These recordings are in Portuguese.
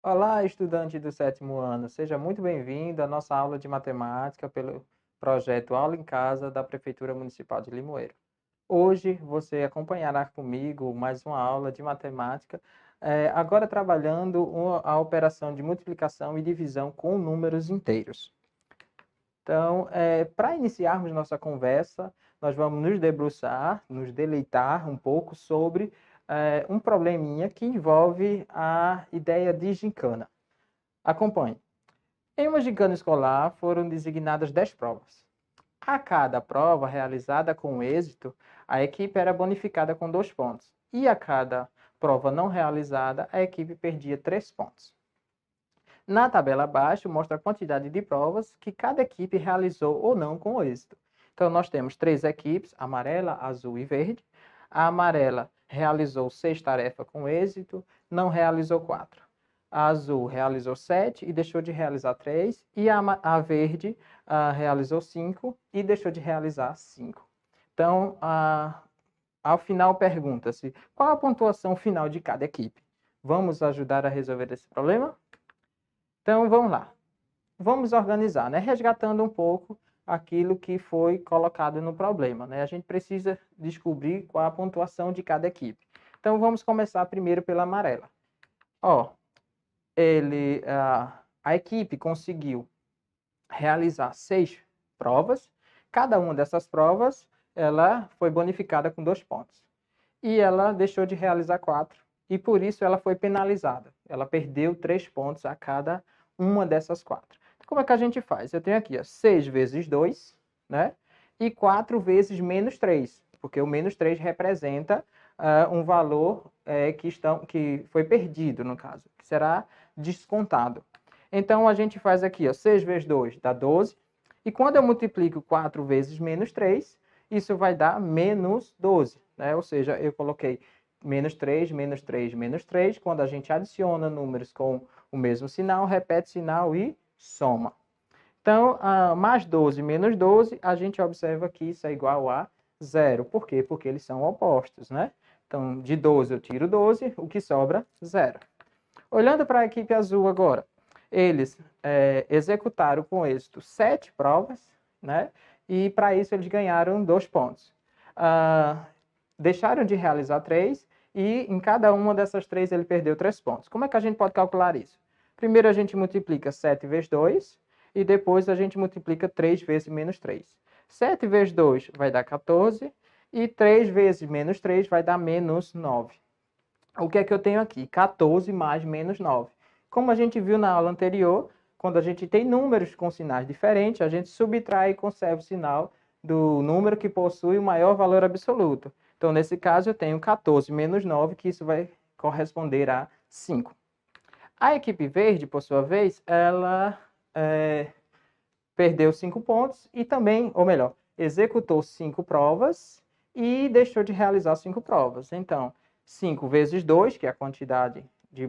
Olá, estudante do sétimo ano. Seja muito bem-vindo à nossa aula de matemática pelo projeto Aula em Casa da Prefeitura Municipal de Limoeiro. Hoje você acompanhará comigo mais uma aula de matemática, agora trabalhando a operação de multiplicação e divisão com números inteiros. Então, para iniciarmos nossa conversa, nós vamos nos debruçar, nos deleitar um pouco sobre um probleminha que envolve a ideia de gincana. Acompanhe. Em uma gincana escolar foram designadas 10 provas. A cada prova realizada com êxito, a equipe era bonificada com 2 pontos. E a cada prova não realizada, a equipe perdia 3 pontos. Na tabela abaixo, mostra a quantidade de provas que cada equipe realizou ou não com êxito. Então, nós temos 3 equipes, amarela, azul e verde. A amarela realizou 6 tarefas com êxito, não realizou 4. A azul realizou 7 e deixou de realizar 3. E a verde realizou 5 e deixou de realizar 5. Então, ao final, pergunta-se qual a pontuação final de cada equipe. Vamos ajudar a resolver esse problema? Então, vamos lá. Vamos organizar, né? Resgatando um pouco aquilo que foi colocado no problema, né? A gente precisa descobrir qual a pontuação de cada equipe. Então, vamos começar primeiro pela amarela. Ó, a equipe conseguiu realizar 6 provas. Cada uma dessas provas, ela foi bonificada com 2 pontos. E ela deixou de realizar 4. E por isso ela foi penalizada. Ela perdeu 3 pontos a cada uma dessas 4. Como é que a gente faz? Eu tenho aqui, ó, 6 vezes 2, né? E 4 vezes menos 3, porque o menos 3 representa um valor que foi perdido, no caso, que será descontado. Então, a gente faz aqui, ó, 6 vezes 2 dá 12. E quando eu multiplico 4 vezes menos 3, isso vai dar menos 12. Né? Ou seja, eu coloquei menos 3, menos 3, menos 3. Quando a gente adiciona números com o mesmo sinal, repete sinal e soma. Então, mais 12 menos 12, a gente observa que isso é igual a 0. Por quê? Porque eles são opostos, né? Então, de 12 eu tiro 12, o que sobra? 0. Olhando para a equipe azul agora, eles executaram com êxito 7 provas, né? E para isso eles ganharam 2 pontos. Deixaram de realizar 3 e em cada uma dessas 3 ele perdeu 3 pontos. Como é que a gente pode calcular isso? Primeiro a gente multiplica 7 vezes 2 e depois a gente multiplica 3 vezes menos 3. 7 vezes 2 vai dar 14 e 3 vezes menos 3 vai dar menos 9. O que é que eu tenho aqui? 14 mais menos 9. Como a gente viu na aula anterior, quando a gente tem números com sinais diferentes, a gente subtrai e conserva o sinal do número que possui o maior valor absoluto. Então, nesse caso, eu tenho 14 menos 9, que isso vai corresponder a 5. A equipe verde, por sua vez, ela perdeu 5 pontos e também, ou melhor, executou 5 provas e deixou de realizar 5 provas. Então, 5 vezes 2, que é a quantidade de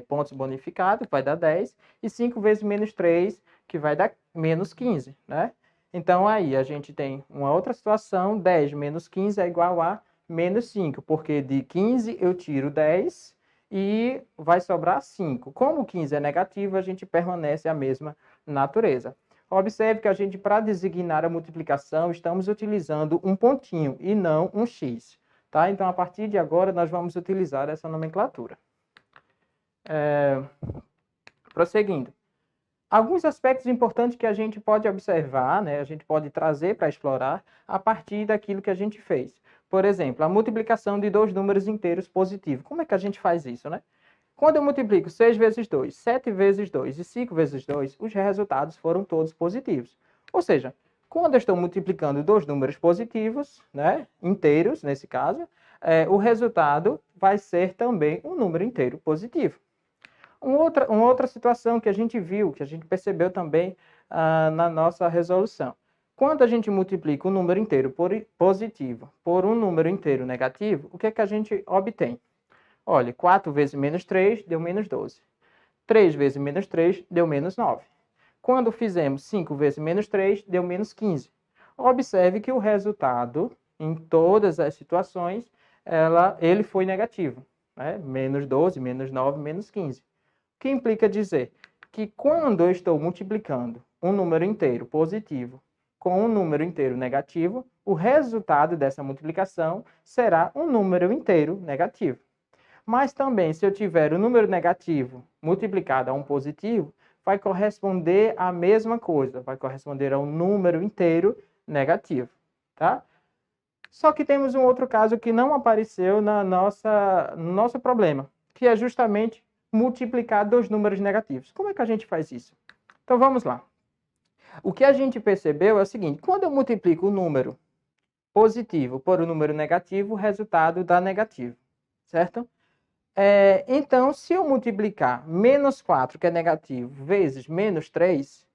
pontos bonificados, vai dar 10, e 5 vezes menos 3, que vai dar menos 15, né? Então, aí a gente tem uma outra situação, 10 menos 15 é igual a menos 5, porque de 15 eu tiro 10 e vai sobrar 5. Como 15 é negativo, a gente permanece a mesma natureza. Observe que a gente, para designar a multiplicação, estamos utilizando um pontinho e não um x. Tá? Então, a partir de agora, nós vamos utilizar essa nomenclatura. Prosseguindo. Alguns aspectos importantes que a gente pode observar, né, a gente pode trazer para explorar a partir daquilo que a gente fez. Por exemplo, a multiplicação de 2 números inteiros positivos. Como é que a gente faz isso, né? Quando eu multiplico 6 vezes 2, 7 vezes 2 e 5 vezes 2, os resultados foram todos positivos. Ou seja, quando eu estou multiplicando 2 números positivos, né, inteiros nesse caso, o resultado vai ser também um número inteiro positivo. Uma outra situação que a gente viu, que a gente percebeu também na nossa resolução. Quando a gente multiplica um número inteiro positivo por um número inteiro negativo, o que é que a gente obtém? Olha, 4 vezes menos 3 deu menos 12. 3 vezes menos 3 deu menos 9. Quando fizemos 5 vezes menos 3, deu menos 15. Observe que o resultado, em todas as situações, ele foi negativo. Né? Menos 12, menos 9, menos 15. que implica dizer que quando eu estou multiplicando um número inteiro positivo com um número inteiro negativo, o resultado dessa multiplicação será um número inteiro negativo. Mas também, se eu tiver o número negativo multiplicado a um positivo, vai corresponder à mesma coisa, vai corresponder a um número inteiro negativo, tá? Só que temos um outro caso que não apareceu no nosso problema, que é justamente multiplicar dois números negativos. Como é que a gente faz isso? Então vamos lá. O que a gente percebeu é o seguinte: quando eu multiplico o número positivo por um número negativo, o resultado dá negativo, certo? Então, se eu multiplicar menos 4, que é negativo, vezes menos 3,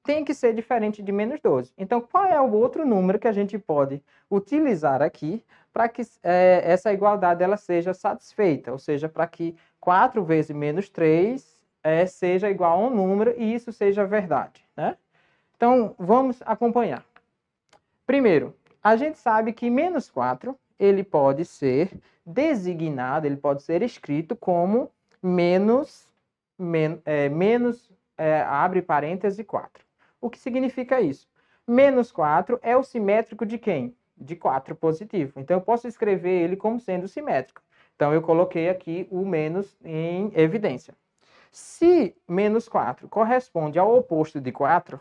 tem que ser diferente de menos 12. Então, qual é o outro número que a gente pode utilizar aqui para que essa igualdade ela seja satisfeita? Ou seja, para que 4 vezes menos 3 seja igual a um número e isso seja verdade, né? Então, vamos acompanhar. Primeiro, a gente sabe que menos 4 ele pode ser designado, ele pode ser escrito como abre parênteses 4. O que significa isso? Menos 4 é o simétrico de quem? De 4 positivo. Então, eu posso escrever ele como sendo simétrico. Então, eu coloquei aqui o menos em evidência. Se menos 4 corresponde ao oposto de 4,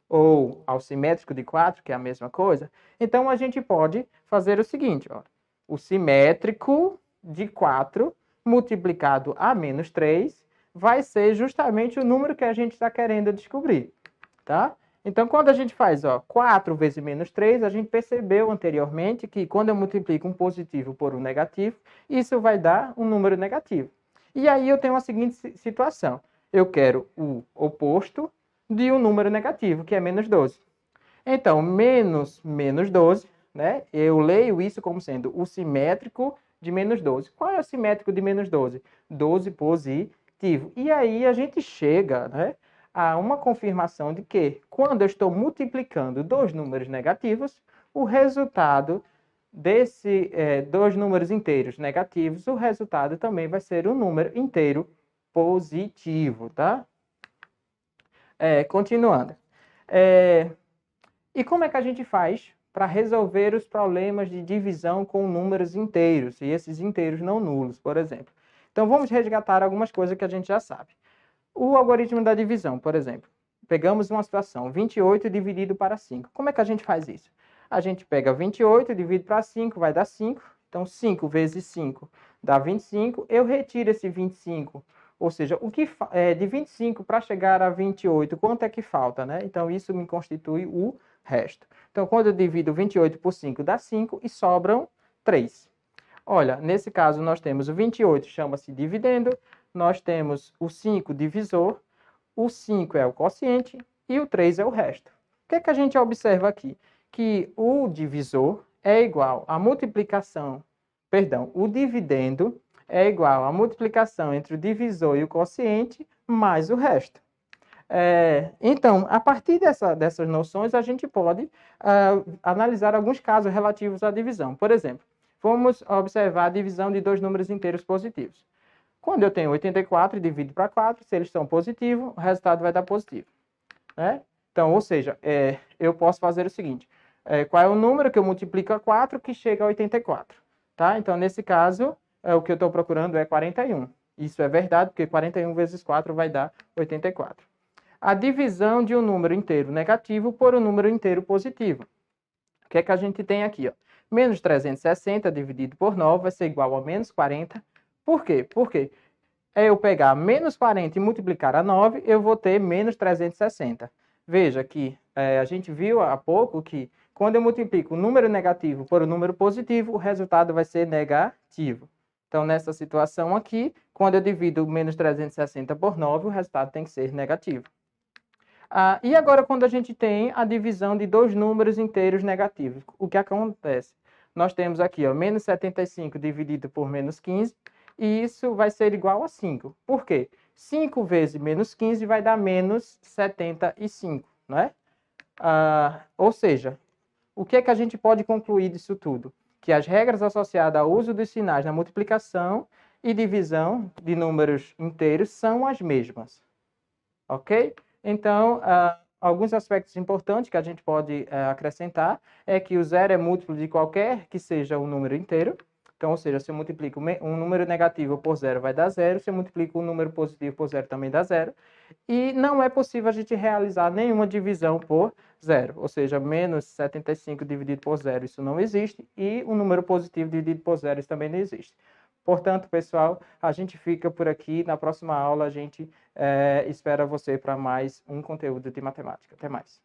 ou ao simétrico de 4, que é a mesma coisa, então a gente pode fazer o seguinte, ó. O simétrico de 4 multiplicado a menos 3 vai ser justamente o número que a gente está querendo descobrir, tá? Então, quando a gente faz 4 vezes menos 3, a gente percebeu anteriormente que quando eu multiplico um positivo por um negativo, isso vai dar um número negativo. E aí eu tenho a seguinte situação. Eu quero o oposto de um número negativo, que é menos 12. Então, menos 12, né? Eu leio isso como sendo o simétrico de menos 12. Qual é o simétrico de menos 12? 12 positivo. E aí a gente chega, né, a uma confirmação de que, quando eu estou multiplicando dois números negativos, o resultado desses dois números inteiros negativos, o resultado também vai ser um número inteiro positivo, tá? Continuando. E como é que a gente faz para resolver os problemas de divisão com números inteiros, e esses inteiros não nulos, por exemplo? Então, vamos resgatar algumas coisas que a gente já sabe. O algoritmo da divisão, por exemplo. Pegamos uma situação, 28 dividido para 5. Como é que a gente faz isso? A gente pega 28, divide para 5, vai dar 5. Então, 5 vezes 5 dá 25. Eu retiro esse 25. Ou seja, de 25 para chegar a 28, quanto é que falta, né? Então, isso me constitui o resto. Então, quando eu divido 28 por 5, dá 5 e sobram 3. Olha, nesse caso, nós temos o 28, chama-se dividendo, nós temos o 5 divisor, o 5 é o quociente e o 3 é o resto. O que é que a gente observa aqui? Que o divisor é igual à multiplicação, o dividendo é igual à multiplicação entre o divisor e o quociente mais o resto. Então, a partir dessas noções, a gente pode analisar alguns casos relativos à divisão. Por exemplo, vamos observar a divisão de dois números inteiros positivos. Quando eu tenho 84 e divido para 4, se eles são positivos, o resultado vai dar positivo, né? Então, ou seja, eu posso fazer o seguinte. Qual é o número que eu multiplico a 4 que chega a 84? Tá? Então, nesse caso, o que eu estou procurando é 41. Isso é verdade, porque 41 vezes 4 vai dar 84. A divisão de um número inteiro negativo por um número inteiro positivo. O que é que a gente tem aqui? Menos 360 dividido por 9 vai ser igual a menos 40. Por quê? Porque eu pegar menos 40 e multiplicar a 9, eu vou ter menos 360. Veja que a gente viu há pouco que quando eu multiplico um número negativo por um número positivo, o resultado vai ser negativo. Então, nessa situação aqui, quando eu divido menos 360 por 9, o resultado tem que ser negativo. E agora, quando a gente tem a divisão de dois números inteiros negativos, o que acontece? Nós temos aqui, menos 75 dividido por menos 15, e isso vai ser igual a 5. Por quê? 5 vezes menos 15 vai dar menos 75, não é? Ou seja, o que é que a gente pode concluir disso tudo? Que as regras associadas ao uso dos sinais na multiplicação e divisão de números inteiros são as mesmas. Ok? Então, alguns aspectos importantes que a gente pode acrescentar é que o zero é múltiplo de qualquer que seja um número inteiro. Então, ou seja, se eu multiplico um número negativo por zero, vai dar zero. Se eu multiplico um número positivo por zero, também dá zero. E não é possível a gente realizar nenhuma divisão por zero. Ou seja, menos 75 dividido por zero, isso não existe. E um número positivo dividido por zero, isso também não existe. Portanto, pessoal, a gente fica por aqui. Na próxima aula, a gente espera você para mais um conteúdo de matemática. Até mais.